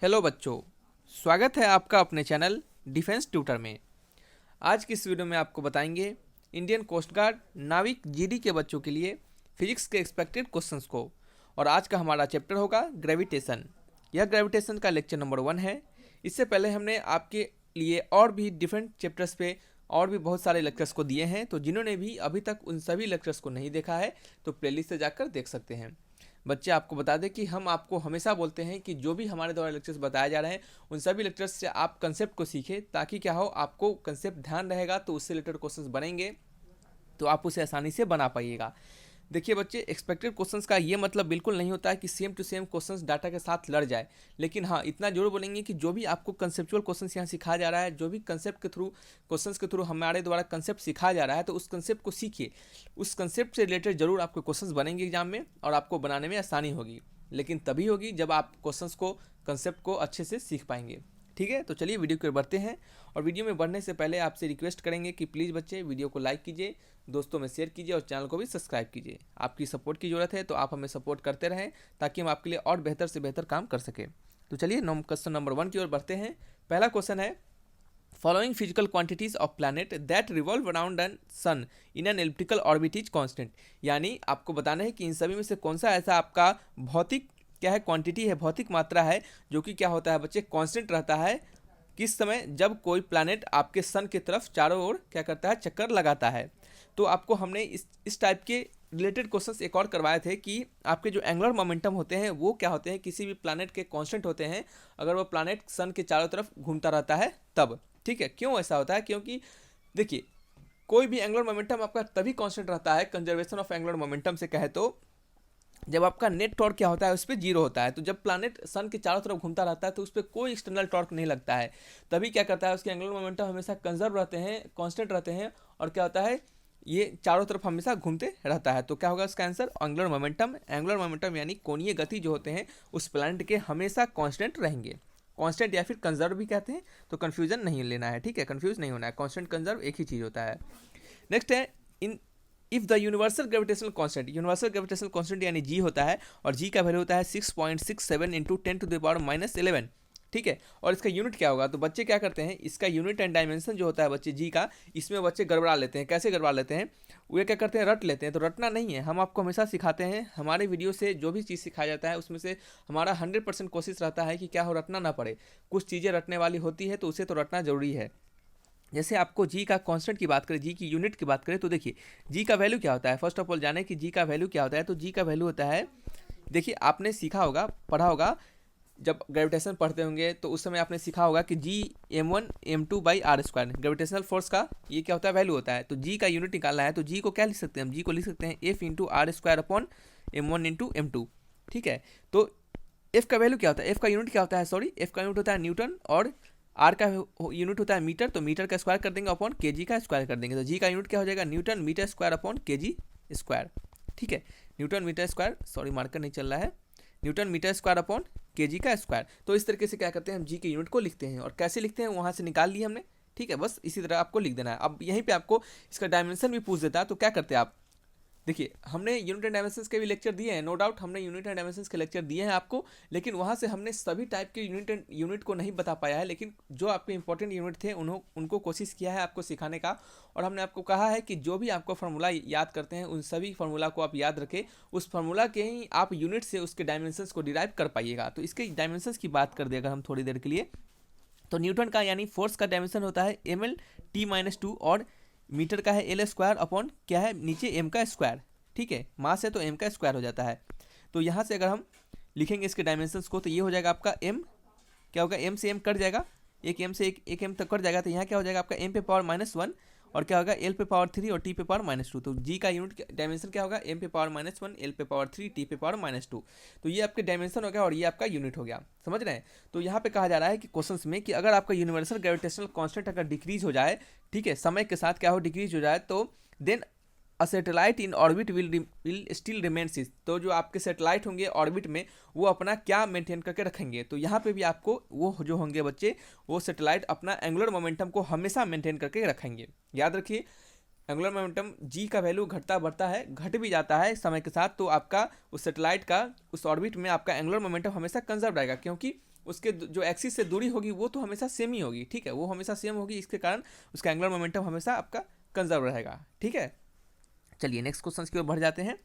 Hello बच्चों, स्वागत है आपका अपने चैनल डिफेंस ट्यूटर में। आज की इस वीडियो में आपको बताएंगे इंडियन कोस्ट गार्ड नाविक जीडी के बच्चों के लिए फिजिक्स के एक्सपेक्टेड क्वेश्चंस को। और आज का हमारा चैप्टर होगा ग्रेविटेशन। यह ग्रेविटेशन का लेक्चर नंबर 1 है। इससे पहले हमने आपके लिए और भी डिफरेंट चैप्टर्स पे और भी बहुत सारे लेक्चर्स को दिए हैं, तो जिन्होंने भी अभी तक उन सभी लेक्चर्स को नहीं देखा है तो प्लेलिस्ट से जाकर देख सकते हैं। बच्चे, आपको बता दें कि हम आपको हमेशा बोलते हैं कि जो भी हमारे द्वारा लेक्चर्स बताए जा रहे हैं उन सभी लेक्चर्स से आप कंसेप्ट को सीखें, ताकि क्या हो, आपको कंसेप्ट ध्यान रहेगा तो उससे रिलेटेड क्वेश्चंस बनेंगे तो आप उसे आसानी से बना पाइएगा। देखिए बच्चे, एक्सपेक्टेड क्वेश्चंस का ये मतलब बिल्कुल नहीं होता है कि same to same questions data के साथ लड़ जाए, लेकिन हाँ इतना जरूर बोलेंगे कि जो भी आपको कंसेप्चुअल क्वेश्चंस यहाँ सिखाया जा रहा है, जो भी कंसेप्ट के थ्रू क्वेश्चंस के थ्रू हमारे द्वारा कंसेप्ट सिखाया जा रहा है, तो उस कंसेप्ट को सीखिए। उस कंसेप्ट से रिलेटेड जरूर आपको क्वेश्चंस बनेंगे एग्जाम में और आपको बनाने में आसानी होगी, लेकिन तभी होगी जब आप क्वेश्चंस को, कंसेप्ट को अच्छे से सीख पाएंगे। ठीक है, तो चलिए वीडियो की ओर बढ़ते हैं। और वीडियो में बढ़ने से पहले आपसे रिक्वेस्ट करेंगे कि प्लीज़ बच्चे वीडियो को लाइक कीजिए, दोस्तों में शेयर कीजिए और चैनल को भी सब्सक्राइब कीजिए। आपकी सपोर्ट की ज़रूरत है, तो आप हमें सपोर्ट करते रहें ताकि हम आपके लिए और बेहतर से बेहतर काम कर सकें। तो चलिए क्वेश्चन नंबर 1 की ओर बढ़ते हैं। पहला क्वेश्चन है, following physical quantities of planet that revolve around an sun in an elliptical orbit is constant. यानी आपको बताना है कि इन सभी में से कौन सा ऐसा आपका भौतिक क्या है, क्वांटिटी है, भौतिक मात्रा है, जो कि क्या होता है बच्चे, कांस्टेंट रहता है किस समय, जब कोई प्लैनेट आपके सन की तरफ चारों ओर क्या करता है, चक्कर लगाता है। तो आपको हमने इस टाइप के रिलेटेड क्वेश्चंस एक और करवाए थे कि आपके जो एंगुलर मोमेंटम होते हैं वो क्या होते हैं, किसी भी प्लैनेट के कांस्टेंट होते हैं अगर वो प्लैनेट सन के चारों तरफ घूमता रहता है तब। ठीक है, क्यों ऐसा होता है? क्योंकि देखिए, कोई भी एंगुलर मोमेंटम आपका तभी कांस्टेंट रहता है, कंजर्वेशन ऑफ एंगुलर मोमेंटम से कहे तो, जब आपका नेट टॉर्क क्या होता है, उस पर जीरो होता है। तो जब प्लैनेट सन के चारों तरफ घूमता रहता है तो उस पर कोई एक्सटर्नल टॉर्क नहीं लगता है, तभी क्या करता है, उसके एंगुलर मोमेंटम हमेशा कंजर्व रहते हैं, कांस्टेंट रहते हैं, और क्या होता है, ये चारों तरफ हमेशा घूमते रहता है। तो क्या होगा इसका answer, angular momentum. Angular momentum यानी कोणीय गति जो होते हैं उस प्लैनेट के हमेशा कांस्टेंट रहेंगे। कांस्टेंट या फिर कंजर्व भी कहते हैं, तो कन्फ्यूजन नहीं लेना है। ठीक है, कन्फ्यूज नहीं होना है, कांस्टेंट कंजर्व एक ही चीज़ होता है। नेक्स्ट है, in if the universal gravitational constant यानी जी होता है, और जी का वैल्यू होता है 6.67 इंटू 10⁻⁻11। ठीक है, और इसका यूनिट क्या होगा? तो बच्चे क्या करते हैं, इसका यूनिट एंड डायमेंशन जो होता है बच्चे जी का, इसमें बच्चे गड़बड़ा लेते हैं। कैसे गड़बड़ा लेते हैं? वो क्या करते हैं, रट लेते हैं। तो रटना नहीं है, हम आपको हमेशा सिखाते हैं, हमारे वीडियो से जो भी चीज़ सिखाया जाता है उसमें से हमारा 100% कोशिश रहता है कि क्या हो, रटना ना पड़े। कुछ चीज़ें रटने वाली होती है तो उसे तो रटना जरूरी है। जैसे आपको जी का कांस्टेंट की बात करें, जी की यूनिट की बात करें, तो देखिए जी का वैल्यू क्या होता है। फर्स्ट ऑफ ऑल जाने कि जी का वैल्यू क्या होता है। तो जी का वैल्यू होता है, देखिए आपने सीखा होगा, पढ़ा होगा, जब ग्रेविटेशन पढ़ते होंगे तो उस समय आपने सीखा होगा कि जी m1m2/r², ग्रेविटेशनल फोर्स का ये क्या होता है, वैल्यू होता है। तो जी का यूनिट निकालना है तो जी को क्या लिख सकते हैं, हम जी को लिख सकते हैं F×r²/m1×m2। ठीक है, तो एफ का वैल्यू क्या होता है, एफ का यूनिट क्या होता है, सॉरी, एफ का यूनिट होता है न्यूटन, और आर का यूनिट होता है मीटर। तो मीटर का स्क्वायर कर देंगे अपॉन के जी का स्क्वायर कर देंगे। तो जी का यूनिट क्या हो जाएगा, न्यूटन मीटर स्क्वायर अपॉन के जी स्क्वायर। ठीक है, newton metre square, sorry marker नहीं चल रहा है, न्यूटन मीटर स्क्वायर अपॉन के जी का स्क्वायर। तो इस तरीके से क्या करते हैं, हम जी के यूनिट को लिखते हैं, और कैसे लिखते हैं वहाँ से निकाल लिए हमने। ठीक है, बस इसी तरह आपको लिख देना है। अब यहीं पे आपको इसका डायमेंशन भी पूछ देता है, तो क्या करते हैं आप, देखिए हमने यूनिट एंड डायमेंशंस के भी लेक्चर दिए हैं, नो डाउट हमने यूनिट एंड डायमेंशंस के लेक्चर दिए हैं आपको, लेकिन वहाँ से हमने सभी टाइप के यूनिट को नहीं बता पाया है, लेकिन जो आपके इंपॉर्टेंट यूनिट थे उनको कोशिश किया है आपको सिखाने का। और हमने आपको कहा है कि जो भी आपको फार्मूला याद करते हैं उन सभी फार्मूला को आप याद रखें, उस फार्मूला के ही आप यूनिट से उसके डायमेंशंस को डिराइव कर पाइएगा। तो इसके डायमेंशंस की बात कर दे अगर हम थोड़ी देर के लिए, तो न्यूटन का यानी फोर्स का डायमेंशन होता है ml/t-2, और मीटर का है L² अपॉन क्या है, नीचे m का स्क्वायर। ठीक है, मास है तो m का स्क्वायर हो जाता है। तो यहाँ से अगर हम लिखेंगे इसके डायमेंशंस को, तो ये हो जाएगा आपका m, क्या होगा, m से m कट जाएगा, एक m से एक m तक कट जाएगा, तो यहाँ क्या हो जाएगा आपका m पे पावर -1, और क्या होगा L पे पावर 3 और T पे पावर -2। तो G का यूनिट डायमेंशन क्या होगा, m पे पावर -1, L पे पावर 3, T पे पावर -2। तो ये आपके डायमेंशन हो गया और ये आपका यूनिट हो गया, समझ रहे हैं। तो यहाँ पे कहा जा रहा है कि क्वेश्चंस में कि अगर आपका यूनिवर्सल ग्रेविटेशनल कांस्टेंट अगर डिक्रीज हो जाए, ठीक है, समय के साथ क्या हो, डिक्रीज हो जाए, तो then a satellite in orbit will still remain सिस। तो जो आपके सैटेलाइट होंगे ऑर्बिट में वो अपना क्या मेंटेन करके रखेंगे। तो यहाँ पे भी आपको वो जो होंगे बच्चे, वो सैटेलाइट अपना एंगुलर मोमेंटम को हमेशा मेंटेन करके रखेंगे। याद रखिए, एंगुलर मोमेंटम जी का वैल्यू घटता बढ़ता है, घट भी जाता है समय के साथ, तो आपका उस सैटेलाइट का उस ऑर्बिट में आपका एंगुलर मोमेंटम हमेशा कंजर्व रहेगा, क्योंकि उसके जो एक्सिस से दूरी होगी वो तो हमेशा सेम ही होगी, ठीक है, वो हमेशा सेम होगी, इसके कारण उसका एंगुलर मोमेंटम हमेशा आपका कंजर्व रहेगा, ठीक है। चलिए नेक्स्ट क्वेश्चन की ओर बढ़ जाते हैं।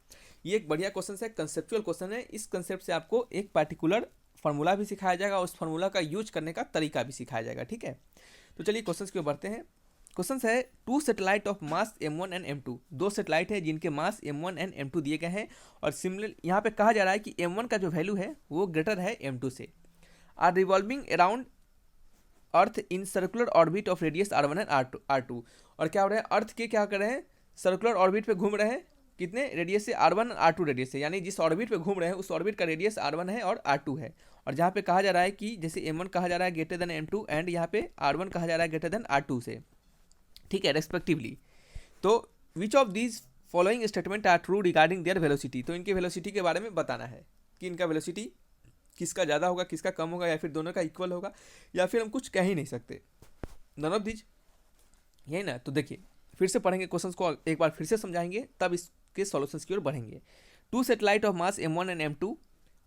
ये एक बढ़िया क्वेश्चन है, कंसेप्चुअल क्वेश्चन है। इस कंसेप्ट से आपको एक पार्टिकुलर फार्मूला भी सिखाया जाएगा और उस फार्मूला का यूज करने का तरीका भी सिखाया जाएगा, ठीक है। तो चलिए क्वेश्चन की ओर बढ़ते हैं। क्वेश्चन है, two satellite of mass m1 and m2, दो सैटेलाइट है जिनके मास m1 एंड m2 दिए गए हैं, और सिमिलर यहाँ पे कहा जा रहा है कि m1 का जो वैल्यू है वो ग्रेटर है m2 से, are revolving around earth in circular orbit of radius r1 and r2, और क्या हो रहा है, अर्थ के क्या कर रहे हैं, सर्कुलर ऑर्बिट पे घूम रहे हैं, कितने रेडियस से, r1 r2 रेडियस से, यानी जिस ऑर्बिट पे घूम रहे हैं उस ऑर्बिट का रेडियस r1 है और r2 है, और जहाँ पे कहा जा रहा है कि जैसे m1 कहा जा रहा है ग्रेटर देन m2 एंड यहाँ पे r1 कहा जा रहा है ग्रेटर देन r2 से, ठीक है, रेस्पेक्टिवली। तो which of these following statement are true regarding their velocity, तो इनके वेलोसिटी के बारे में बताना है कि इनका वेलोसिटी किसका ज़्यादा होगा, किसका कम होगा, या फिर दोनों का इक्वल होगा, या फिर हम कुछ कह ही नहीं सकते, नन ऑफ दीज, यही ना। तो देखिए फिर से पढ़ेंगे क्वेश्चन को, एक बार फिर से समझाएंगे, तब इसके सॉल्यूशंस की ओर बढ़ेंगे। Two satellite of mass m1 and m2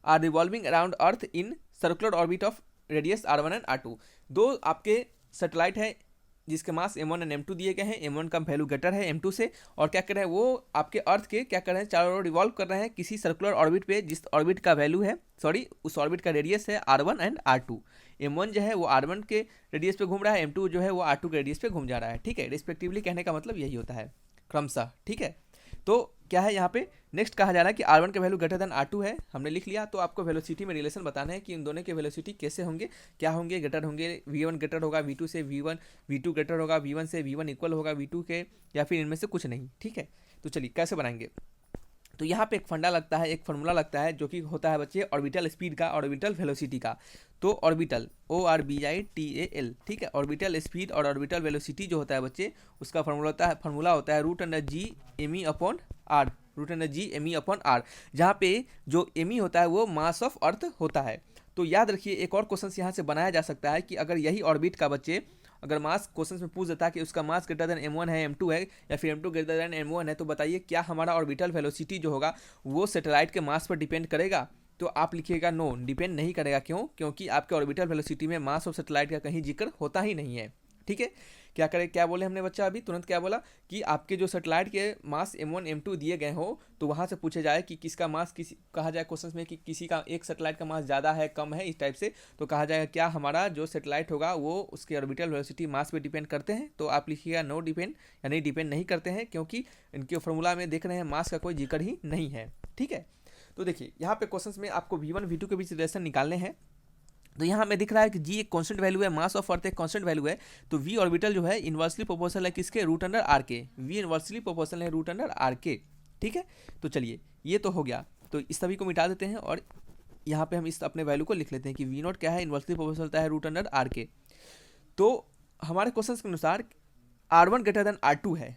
are revolving around earth in circular orbit of radius r1 and r2, दो आपके सैटेलाइट है जिसके मास m1 एंड m2 दिए गए हैं, m1 का वैल्यू ग्रेटर है m2 से, और क्या कर रहे हैं वो आपके अर्थ के क्या कर रहे हैं, चारों ओर रिवॉल्व कर रहे हैं किसी सर्कुलर ऑर्बिट पे, जिस ऑर्बिट का वैल्यू है, सॉरी उस ऑर्बिट का रेडियस है r1 एंड r2। m1 जो है वो r1 के रेडियस पे घूम रहा है, m2 जो है वो r2 के रेडियस पे घूम जा रहा है, ठीक है, रिस्पेक्टिवली कहने का मतलब यही होता है क्रमशः, ठीक है। तो क्या है यहाँ पे नेक्स्ट कहा जा रहा है कि r1 का वैल्यू ग्रेटर देन r2 है, हमने लिख लिया। तो आपको वेलोसिटी में रिलेशन बताना है कि इन दोनों के वेलोसिटी कैसे होंगे, क्या होंगे, ग्रेटर होंगे, v1 ग्रेटर होगा v2 से, v1 v2 ग्रेटर होगा v1 से, v1 इक्वल होगा v2 के, या फिर इनमें से कुछ नहीं, ठीक है। तो चलिए कैसे बनाएंगे, तो यहाँ पे एक फंडा लगता है, एक फार्मूला लगता है जो कि होता है बच्चे ऑर्बिटल स्पीड का, ऑर्बिटल वेलोसिटी का। तो ऑर्बिटल ORBITAL, ठीक है, ऑर्बिटल स्पीड और ऑर्बिटल वेलोसिटी जो होता है बच्चे, उसका फार्मूला होता है √g_me/r, √g_me/r, जहाँ पे जो me होता है वो मास ऑफ अर्थ होता है। तो याद रखिए एक और क्वेश्चन यहाँ से बनाया जा सकता है कि अगर यही ऑर्बिट का बच्चे अगर मास क्वेश्चन में पूछ देता कि उसका मास ग्रेटर देन m1 है, m2 है, या फिर m2 ग्रेटर देन m1 है, तो बताइए क्या हमारा ऑर्बिटल वेलोसिटी जो होगा वो सैटेलाइट के मास पर डिपेंड करेगा। तो आप लिखिएगा नो, डिपेंड नहीं करेगा। क्यों? क्योंकि आपके ऑर्बिटल वेलोसिटी में मास ऑफ सैटेलाइट का कहीं जिक्र होता ही नहीं है, ठीक है। क्या करें, क्या बोले हमने बच्चा अभी तुरंत क्या बोला कि आपके जो सैटेलाइट के मास m1 m2 दिए गए हो, तो वहाँ से पूछे जाए कि किसका मास किसी कहा जाए क्वेश्चन में कि किसी का एक सैटेलाइट का मास ज़्यादा है कम है इस टाइप से, तो कहा जाएगा क्या हमारा जो सैटेलाइट होगा वो उसके ऑर्बिटल वेलोसिटी मास पे डिपेंड करते हैं। तो आप लिखिएगा नो डिपेंड, यानी डिपेंड नहीं करते हैं, क्योंकि इनके फॉर्मूला में देख रहे हैं मास का कोई जिक्र ही नहीं है, ठीक है। तो देखिए यहाँ पे क्वेश्चन में आपको v1 v2 के बीच रिलेशन निकालने हैं। तो यहाँ हमें दिख रहा है कि जी एक कांस्टेंट वैल्यू है, मास ऑफ अर्थ एक कांस्टेंट वैल्यू है, तो v ऑर्बिटल जो है इन्वर्सली प्रोपोर्शनल है किसके, √r के, v इन्वर्सली प्रोपोर्शनल है √r के, ठीक है। तो चलिए ये तो हो गया, तो इस सभी को मिटा देते हैं और यहाँ पे हम इस अपने वैल्यू को लिख लेते हैं कि v नॉट क्या है, इन्वर्सली प्रोपोर्शनल होता है √r के। तो हमारे क्वेश्चन के अनुसार r1 ग्रेटर देन r2 है,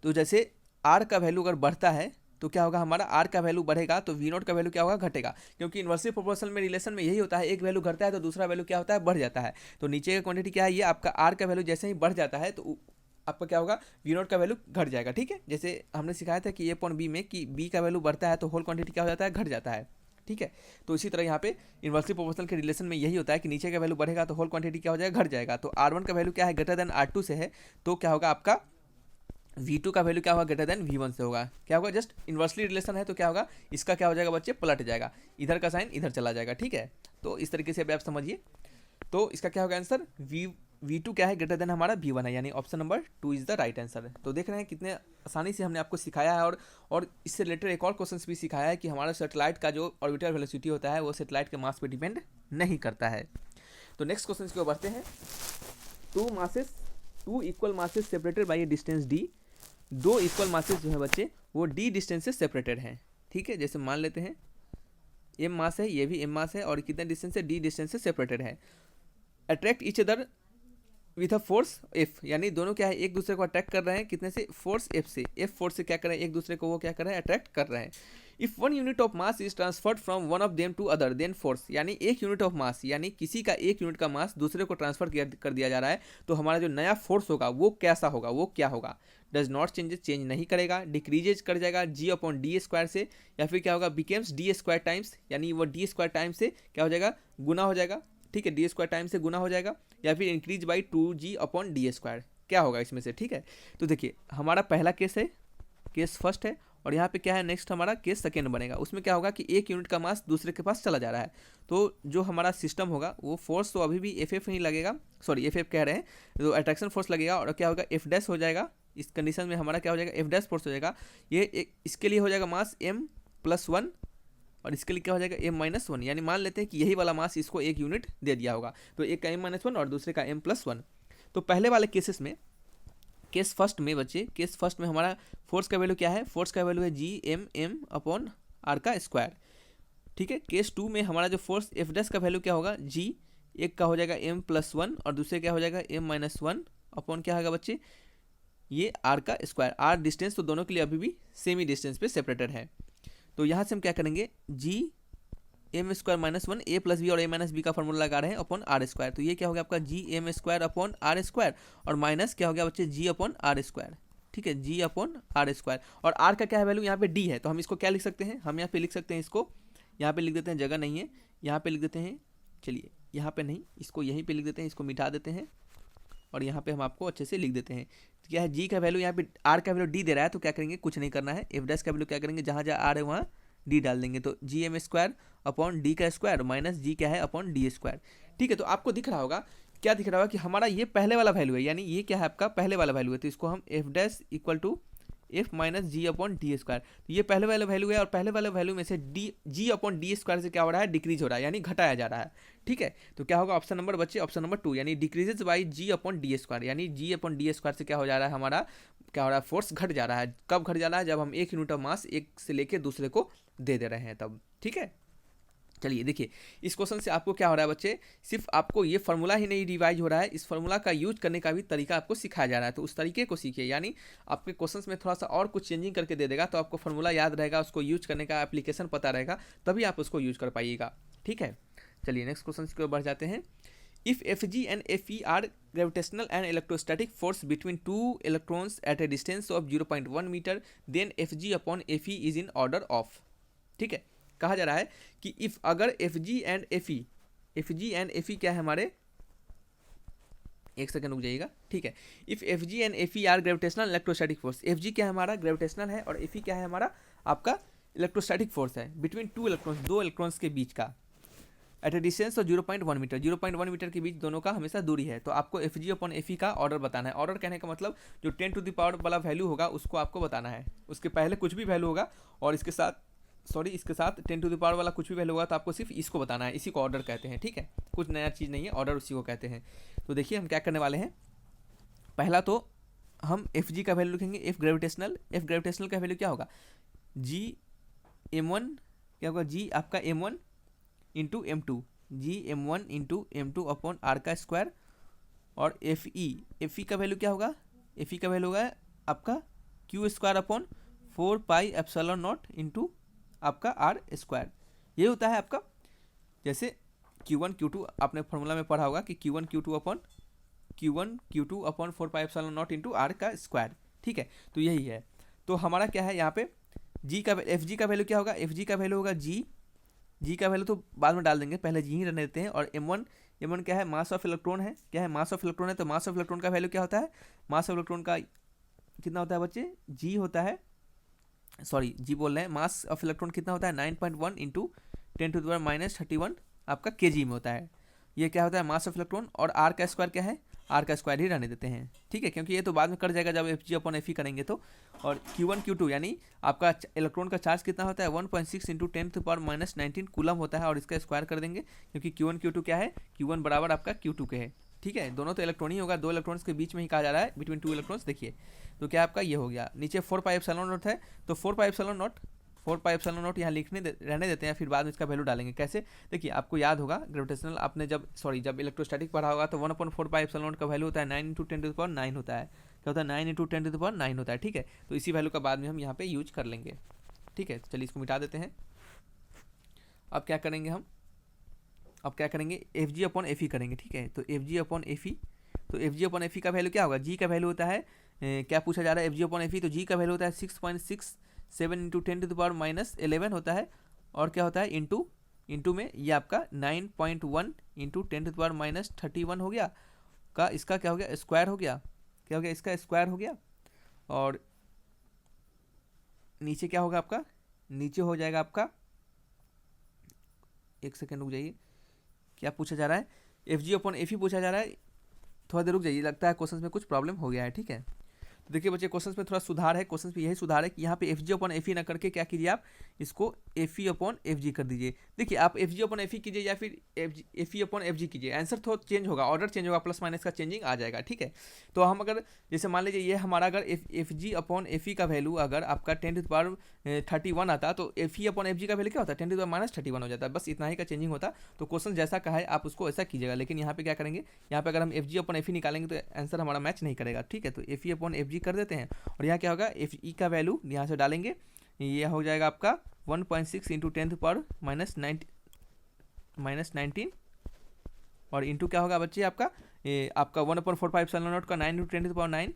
तो जैसे r का वैल्यू अगर बढ़ता है तो क्या होगा, हमारा r का वैल्यू बढ़ेगा तो v नॉट का वैल्यू क्या होगा, घटेगा, क्योंकि इन्वर्सली प्रोपोर्शनल में रिलेशन में यही होता है, एक वैल्यू घटता है तो दूसरा वैल्यू क्या होता है, बढ़ जाता है। तो नीचे का क्वांटिटी क्या है, ये आपका r का वैल्यू जैसे ही बढ़ जाता है तो आपका क्या होगा, v नॉट का वैल्यू घट जाएगा, ठीक है। जैसे हमने सिखाया था कि a/b में कि b का वैल्यू बढ़ता है तो होल क्वांटिटी क्या हो जाता है, घट जाता है, ठीक है। तो इसी तरह यहाँ पे इन्वर्सली प्रोपोर्शनल के रिलेशन में यही होता है कि नीचे का वैल्यू बढ़ेगा तो होल क्वांटिटी क्या हो जाएगा, घट जाएगा। तो r1 का वैल्यू क्या है, ग्रेटर देन r2 से है, तो क्या होगा आपका v2 का वैल्यू क्या होगा, ग्रेटर देन v1 से होगा। क्या होगा, जस्ट इन्वर्सली रिलेशन है तो क्या होगा, इसका क्या हो जाएगा बच्चे, पलट जाएगा, इधर का साइन इधर चला जाएगा, ठीक है। तो इस तरीके से आप समझिए, तो इसका क्या होगा आंसर, v2 क्या है, ग्रेटर देन हमारा v1 है, यानी option number 2 is the right answer. तो देख रहे हैं कितने आसानी से हमने आपको सिखाया है, और इससे रिलेटेड एक और क्वेश्चन भी सिखाया है कि हमारा सैटेलाइट का जो ऑर्बिटल वेलोसिटी होता है वो सैटेलाइट के मास पे डिपेंड नहीं करता है। तो नेक्स्ट क्वेश्चन की ओर बढ़ते हैं। Two equal masses separated by a distance d, दो इक्वल मासेस जो है बच्चे वो d डिस्टेंस से सेपरेटेड हैं, ठीक है। जैसे मान लेते हैं m मास है, ये भी m मास है, और कितना डिस्टेंस से, d डिस्टेंस से सेपरेटेड है। Attract each other with a force F, यानी दोनों क्या है एक दूसरे को अट्रैक्ट कर रहे हैं, कितने से, फोर्स एफ से, एफ फोर्स से क्या कर रहे हैं एक दूसरे को वो क्या कर रहे हैं अट्रैक्ट कर रहे हैं। If one unit of mass is transferred from one of them to other then force, यानी एक यूनिट ऑफ मास यानी किसी का एक यूनिट का मास दूसरे को ट्रांसफर कर दिया जा रहा है, तो हमारा जो नया फोर्स होगा वो कैसा होगा, वो क्या होगा, डज नॉट चेंजेस, चेंज नहीं करेगा, डिक्रीजेज कर जाएगा जी अपॉन डी स्क्वायर से, या फिर क्या होगा बिकेम्स डी स्क्वायर टाइम्स, यानी वो डी स्क्वायर टाइम्स से क्या हो जाएगा गुना हो जाएगा, ठीक है, डी स्क्वायर टाइम से गुना हो जाएगा, या फिर increase by 2g upon D square, क्या होगा इसमें से, ठीक है। तो देखिए हमारा पहला केस है, केस फर्स्ट है, और यहाँ पे क्या है नेक्स्ट हमारा केस सेकेंड बनेगा। उसमें क्या होगा कि एक यूनिट का मास दूसरे के पास चला जा रहा है, तो जो हमारा सिस्टम होगा वो फोर्स तो अभी भी एफ नहीं लगेगा, सॉरी एफ कह रहे हैं, तो अट्रैक्शन फोर्स लगेगा, और क्या होगा एफ डैश हो जाएगा, इस कंडीशन में हमारा क्या हो जाएगा एफ डैश फोर्स हो जाएगा, ये इसके लिए हो जाएगा मास m+1, और इसके लिए क्या हो जाएगा m-1, यानी मान लेते हैं कि यही वाला मास इसको एक यूनिट दे दिया होगा, तो एक का m-1 और दूसरे का m+1। तो पहले वाले केसेस में, केस फर्स्ट में बच्चे, केस फर्स्ट में हमारा फोर्स का वैल्यू क्या है, फोर्स का वैल्यू है g m r का स्क्वायर, ठीक है। केस टू में हमारा जो फोर्स एफ डैश का वैल्यू क्या होगा, g एक का हो जाएगा m+1 और दूसरे क्या हो जाएगा m-1 अपॉन क्या होगा बच्चे, ये r का स्क्वायर, r डिस्टेंस तो दोनों के लिए अभी भी सेम ही डिस्टेंस पे सेपरेटेड है। तो यहाँ से हम क्या करेंगे g m²-1 a+b और a-b का फॉर्मूला लगा रहे हैं अपॉन आर स्क्वायर, तो ये क्या हो गया आपका g m² upon R square, और माइनस क्या हो गया बच्चे g अपॉन आर स्क्वायर, ठीक है, g अपॉन आर स्क्वायर, और r का क्या है वैल्यू यहाँ पे d है, तो हम इसको क्या लिख सकते हैं, हम यहाँ पे लिख सकते हैं इसको, यहाँ पे लिख देते हैं, जगह नहीं है, यहाँ पे लिख देते हैं, चलिए यहाँ पे नहीं, इसको यहीं पे लिख देते हैं, इसको मिटा देते हैं, और यहाँ पे हम आपको अच्छे से लिख देते हैं। तो क्या है जी का वैल्यू, यहाँ पे आर का वैल्यू डी दे रहा है, तो क्या करेंगे कुछ नहीं करना है, एफ डैश का वैल्यू क्या करेंगे जहाँ जहाँ आर है वहाँ डी डाल देंगे, तो जी m² अपॉन डी का स्क्वायर माइनस जी क्या है अपॉन डी स्क्वायर, ठीक है। तो आपको दिख रहा होगा, क्या दिख रहा होगा कि हमारा ये पहले वाला वैल्यू है, यानी ये क्या है आपका पहले वाला वैल्यू है, तो इसको हम F dash equal to F minus G upon D square, तो ये पहले वाला वैल्यू है, और पहले वाले वैल्यू में से D G upon D square से क्या हो रहा है डिक्रीज हो रहा है, यानी घटाया जा रहा है, ठीक है। तो क्या होगा ऑप्शन नंबर बच्चे, ऑप्शन नंबर 2, यानी decreases by G upon D square, यानी जी अपॉन डी स्क्वायर से क्या हो जा रहा है हमारा, क्या हो रहा है फोर्स घट जा रहा है। कब घट जा रहा है, जब हम एक यूनिट ऑफ मास एक से लेके दूसरे को दे रहे हैं तब, ठीक है। चलिए देखिए इस क्वेश्चन से आपको क्या हो रहा है बच्चे, सिर्फ आपको ये फार्मूला ही नहीं रिवाइज हो रहा है, इस फार्मूला का यूज करने का भी तरीका आपको सिखाया जा रहा है, तो उस तरीके को सीखिए, यानी आपके क्वेश्चंस में थोड़ा सा और कुछ चेंजिंग करके दे देगा, तो आपको फार्मूला याद रहेगा, उसको यूज करने का एप्लीकेशन पता रहेगा, तभी आप उसको यूज कर पाइएगा, ठीक है। चलिए नेक्स्ट क्वेश्चन की ओर बढ़ जाते हैं। If Fg and Fe are gravitational and electrostatic force between two electrons at a distance of 0.1 meter, then Fg upon Fe is in order of, ठीक है। कहा जा रहा है कि इफ अगर Fg एंड Fe क्या है हमारे, एक सेकंड रुक जाइएगा, ठीक है। If Fg and Fe are gravitational electrostatic force, Fg क्या है हमारा ग्रेविटेशनल है, और Fe क्या है हमारा आपका इलेक्ट्रोस्टैटिक फोर्स है, बिटवीन टू इलेक्ट्रॉन्स, दो इलेक्ट्रॉन्स के बीच का, at a distance of 0.1 metre, 0.1 metre के बीच दोनों का हमेशा दूरी है, तो आपको Fg अपॉन Fe का ऑर्डर बताना है। ऑर्डर कहने का मतलब जो 10 टू द पावर वाला वैल्यू होगा उसको आपको बताना है, उसके पहले कुछ भी वैल्यू होगा, और इसके साथ इसके साथ 10 टू द पावर वाला कुछ भी वैल्यू होगा, तो आपको सिर्फ इसको बताना है, इसी को ऑर्डर कहते हैं, ठीक है, कुछ नया चीज़ नहीं है, ऑर्डर उसी को कहते हैं। तो देखिए हम क्या करने वाले हैं, पहला तो हम Fg का वैल्यू लिखेंगे, एफ ग्रेविटेशनल का वैल्यू क्या होगा, जी m1 क्या होगा, जी आपका m1 into m2, G m1 into m2 upon R का स्क्वायर, और Fe का वैल्यू क्या होगा, Fe का वैल्यू होगा आपका क्यू स्क्वायर अपॉन 4πε0 इंटू आपका आर स्क्वायर, ये होता है आपका, जैसे Q1 Q2 आपने फॉर्मूला में पढ़ा होगा कि Q1 Q2 upon 4πε0 into R का स्क्वायर, ठीक है। तो यही है, तो हमारा क्या है यहाँ पे Fg का वैल्यू क्या होगा, Fg का वैल्यू होगा जी का वैल्यू तो बाद में डाल देंगे, पहले जी ही रहने देते हैं, और m1 क्या है मास ऑफ इलेक्ट्रॉन है, क्या है मास ऑफ इलेक्ट्रॉन है, तो मास ऑफ इलेक्ट्रॉन का वैल्यू क्या होता है, मास ऑफ इलेक्ट्रॉन का कितना होता है बच्चे, जी होता है, सॉरी जी बोल रहे हैं, मास ऑफ इलेक्ट्रॉन कितना होता है 9.1 into 10 to the power minus 31 आपका केजी में होता है, ये क्या होता है मास ऑफ इलेक्ट्रॉन, और आर का स्क्वायर क्या है, आर का स्क्वायर ही रहने देते हैं, ठीक है, क्योंकि ये तो बाद में कट जाएगा जब Fg अपॉन Fe करेंगे तो। और Q1 Q2 यानी आपका इलेक्ट्रॉन का चार्ज कितना होता है 1.6 into 10 to power minus 19 coulomb होता है, और इसका स्क्वायर कर देंगे, क्योंकि Q1 Q2 क्या है, Q1 बराबर आपका Q2 के है, ठीक है, दोनों तो इलेक्ट्रॉन ही होगा, दो इलेक्ट्रॉन्स के बीच में ही कहा जा रहा है, बिटवीन टू इलेक्ट्रॉन्स, देखिए तो क्या आपका ये हो गया, नीचे 4πε0 है, तो 4πε0 4πε0 यहाँ रहने देते हैं, फिर बाद में इसका वैल्यू डालेंगे। कैसे? देखिए आपको याद होगा ग्रेविटेशनल, आपने जब इलेक्ट्रोस्टैटिक पढ़ा होगा तो 1/4πε0 का वैल्यू होता है 9 × 10⁹ होता है। क्या होता है? 9 × 10⁹ होता है, ठीक है। तो इसी वैल्यू का बाद में हम यहाँ पे यूज कर लेंगे, ठीक है। चलिए इसको मिटा देते हैं। अब क्या करेंगे हम? अब क्या करेंगे? FG/FE करेंगे, ठीक है। तो FG/FE, तो FG/FE का वैल्यू क्या होगा? जी का वैल्यू होता है, क्या पूछा जा रहा है? FG/FE, तो जी का वैल्यू होता है 6.67 × 10⁻11 होता है। और क्या होता है? इंटू में ये आपका 9.1 × 10⁻31 हो गया का, इसका क्या हो गया? स्क्वायर हो गया। क्या हो गया? इसका स्क्वायर हो गया। और नीचे क्या होगा आपका? नीचे हो जाएगा आपका, एक सेकेंड रुक जाइए, क्या पूछा जा रहा है? FG/FE पूछा जा रहा है। थोड़ा देर रुक जाइए, लगता है क्वेश्चन में कुछ प्रॉब्लम हो गया है, ठीक है। तो देखिए बच्चे, क्वेश्चन में थोड़ा सुधार है। क्वेश्चन में यही सुधार है कि यहाँ पे FG/FE ना करके क्या कीजिए, आप इसको FE/FG कर दीजिए। देखिए आप FG/FE कीजिए या फिर FE/FG कीजिए, आंसर थोड़ा चेंज होगा, ऑर्डर चेंज होगा, प्लस माइनस का चेंजिंग आ जाएगा, ठीक है। तो हम अगर जैसे मान लीजिए ये हमारा अगर FG/FE का वैल्यू अगर आपका 10⁻31 आता, तो FE/FG का वैल्यू क्या होता है? 10⁻31 हो जाता है, बस इतना ही का चेंजिंग होता। तो क्वेश्चन जैसा कहा है आप उसको ऐसा कीजिएगा। लेकिन यहाँ पे क्या करेंगे? यहाँ पे अगर हम FG/FE निकालेंगे तो आंसर हमारा मैच नहीं करेगा, ठीक है। तो FE/FG कर देते हैं। और यहाँ क्या होगा? FE का वैल्यू यहाँ से डालेंगे, ये हो जाएगा आपका 1.6 × 10⁻−19 और इंटू क्या होगा बच्चे आपका? ये आपका 1/4πε0 का 9 × 10⁹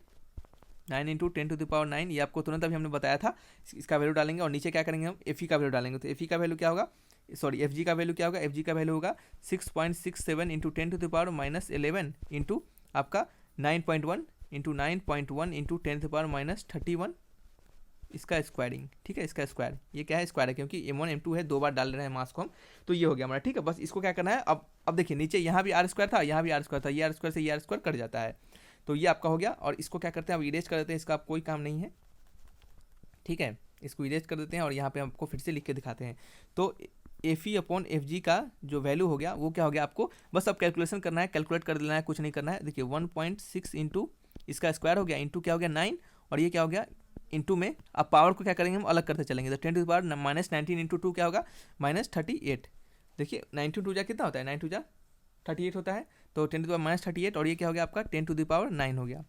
9 × 10⁹, ये आपको तुरंत अभी हमने बताया था। इसका वैल्यू डालेंगे और नीचे क्या करेंगे? हम FE का वैल्यू डालेंगे। तो FE का वैल्यू क्या होगा? सॉरी, FG का वैल्यू क्या होगा? FG का वैल्यू होगा 6.67 × 10⁻11 इंटू आपका 9.1 × 10⁻31 इसका स्क्वायरिंग, ठीक है। इसका स्क्वायर, ये क्या है? स्क्वायर है, क्योंकि M1 M2 है, दो बार डाल रहे हैं मास को हम। तो ये हो गया हमारा, ठीक है। बस इसको क्या करना है? अब देखिए नीचे यहाँ भी R² था, यहाँ भी R² था, ये R² से ये R² कट जाता है। तो ये आपका हो गया। और इसको क्या करते हैं? अब इरेज कर देते हैं, इसका आप कोई काम नहीं है, ठीक है। इसको इरेज कर देते हैं और यहाँ पे आपको फिर से लिख के दिखाते हैं। तो FE/FG का जो वैल्यू हो गया वो क्या हो गया? आपको बस अब कैलकुलेशन करना है, कैलकुलेट कर देना है, कुछ नहीं करना है। देखिए 1.6 इंटू इसका स्क्वायर हो गया, इंटू क्या हो गया? 9, और ये क्या हो गया? इंटू में अब पावर को क्या करेंगे? हम अलग करते चलेंगे। तो 10⁻−19 इंटू 2 क्या होगा? -38। देखिए 9 × 2 कितना होता है? 9 × 2 38 होता है। तो 10⁻38 और ये क्या हो गया आपका? 10⁻9 हो गया।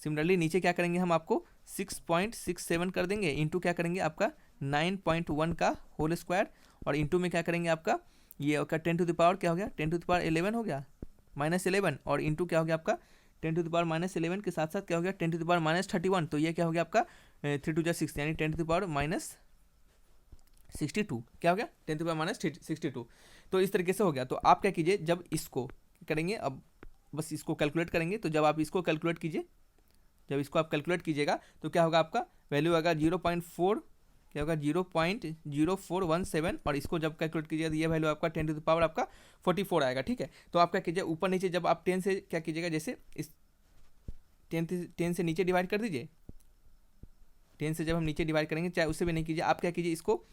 सिमिलरली नीचे क्या करेंगे? हम आपको 6.67 कर देंगे, इंटू क्या करेंगे? आपका 9.1 का होल स्क्वायर, और इंटू में क्या करेंगे? आपका ये आपका 10⁻ क्या हो गया? 10⁻11 हो गया, -11, और इंटू क्या हो गया आपका? 10⁻11 के साथ साथ क्या हो गया? 10⁻31। तो ये क्या हो गया आपका? 3 × 6 यानी 10⁻62। क्या हो गया? 10⁻62। तो इस तरीके से हो गया। तो आप क्या कीजिए, जब इसको करेंगे, अब बस इसको कैलकुलेट करेंगे, तो जब आप इसको कैलकुलेट कीजिए, जब इसको आप कैलकुलेट कीजिएगा तो क्या होगा? आपका वैल्यू आएगा 0.4, क्या होगा? 0.0417, और इसको जब कैलकुलेट कीजिएगा तो ये वैल्यू आपका 10⁻ आपका 44 आएगा, ठीक है। तो आप क्या कीजिए? ऊपर नीचे जब आप 10 से क्या कीजिएगा? जैसे इस 10 से नीचे डिवाइड कर दीजिए। 10 से जब हम नीचे डिवाइड करेंगे, चाहे उससे भी नहीं कीजिए, आप क्या कीजिए? इसको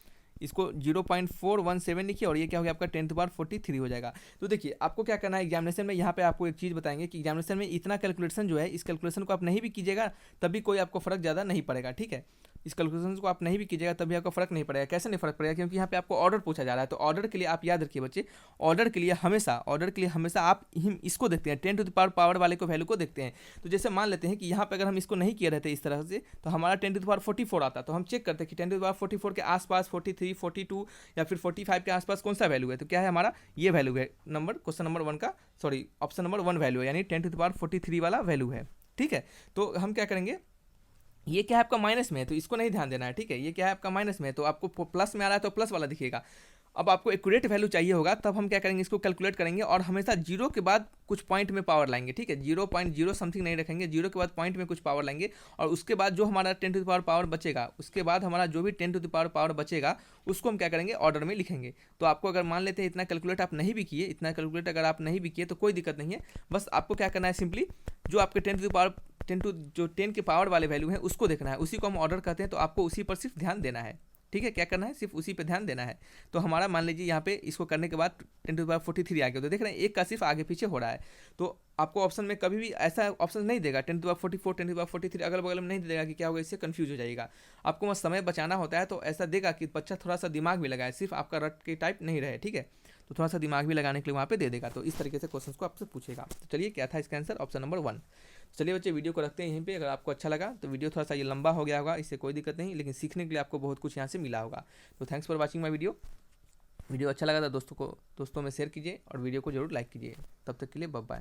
0.417 लिखिए, और ये क्या हो गया? आपका 10⁻43 हो जाएगा। तो देखिए आपको क्या करना है एग्जामिनेशन में, यहाँ पे आपको एक चीज़ बताएंगे कि एग्जामिनेशन में इतना कैलकुलेशन जो है, इस कैलकुलेशन को आप नहीं भी कीजिएगा तभी कोई आपको फर्क ज़्यादा नहीं पड़ेगा, ठीक है। इस कैलकुलेशन को आप नहीं भी कीजिएगा तभी आपको फर्क नहीं पड़ेगा। कैसे नहीं फर्क पड़ेगा? क्योंकि यहाँ पे आपको ऑर्डर पूछा जा रहा है। तो ऑर्डर के लिए आप याद रखिए बच्चे, ऑर्डर के लिए हमेशा आप इसको देखते हैं, 10⁻ पावर वाले को वैल्यू को देखते हैं। तो जैसे मान लेते हैं कि यहाँ पे अगर हम इसको नहीं किए रहते इस तरह से, तो हमारा 10⁻44 आता। तो हम चेक करते हैं कि 10⁻44 के आसपास 43, 42 या फिर 45 के आसपास कौन सा वैल्यू है। तो क्या है हमारा? ये वैल्यू है नंबर, क्वेश्चन नंबर 1 का, सॉरी ऑप्शन नंबर 1 वैल्यू है, यानी 10⁻43 वाला वैल्यू है, ठीक है। तो हम क्या करेंगे? ये क्या है आपका? माइनस में है, तो इसको नहीं ध्यान देना है, ठीक है। ये क्या है आपका? माइनस में है, तो आपको प्लस में आ रहा है तो प्लस वाला दिखेगा। अब आपको एक्यूरेट वैल्यू चाहिए होगा, तब हम क्या करेंगे? इसको कैलकुलेट करेंगे और हमेशा जीरो के बाद कुछ पॉइंट में पावर लाएंगे, ठीक है। 0.0 समथिंग नहीं रखेंगे, जीरो के बाद पॉइंट में कुछ पावर लाएंगे, और उसके बाद जो हमारा 10⁻ पावर बचेगा, उसके बाद हमारा जो भी 10⁻ पावर बचेगा उसको हम क्या करेंगे? ऑर्डर में लिखेंगे। तो आपको अगर मान लेते हैं इतना कैलकुलेट आप नहीं भी किए, इतना कैलकुलेट अगर आप नहीं भी किए तो कोई दिक्कत नहीं है। बस आपको क्या करना है? सिंपली जो आपके 10 के पावर वाले वैल्यू है उसको देखना है, उसी को हम ऑर्डर कहते हैं। तो आपको उसी पर सिर्फ ध्यान देना है, ठीक है, क्या करना है, सिर्फ उसी पे ध्यान देना है। तो हमारा मान लीजिए यहाँ पे इसको करने के बाद 10⁻43 आ गया, तो देख रहे हैं एक का सिर्फ आगे पीछे हो रहा है। तो आपको ऑप्शन में कभी भी ऐसा ऑप्शन नहीं देगा 10⁻44 10⁻43 अगल बगल में नहीं देगा कि क्या होगा, इससे कंफ्यूज हो जाएगा। आपको बस समय बचाना होता है, तो ऐसा देगा कि बच्चा थोड़ा सा दिमाग भी लगाए, सिर्फ आपका रट के टाइप नहीं रहे, ठीक है। तो थोड़ा सा दिमाग भी लगाने के लिए वहाँ पे दे देगा। तो इस तरीके से क्वेश्चन को आपसे पूछेगा। तो चलिए, क्या था इसका आंसर, ऑप्शन नंबर 1। चलिए बच्चे, वीडियो को रखते हैं यहीं पे। अगर आपको अच्छा लगा तो वीडियो थोड़ा सा ये लंबा हो गया होगा, इससे कोई दिक्कत नहीं, लेकिन सीखने के लिए आपको बहुत कुछ यहाँ से मिला होगा। तो thanks for watching my video अच्छा लगा तो दोस्तों में शेयर कीजिए और वीडियो को जरूर लाइक कीजिए। तब तक के लिए बाय बाय।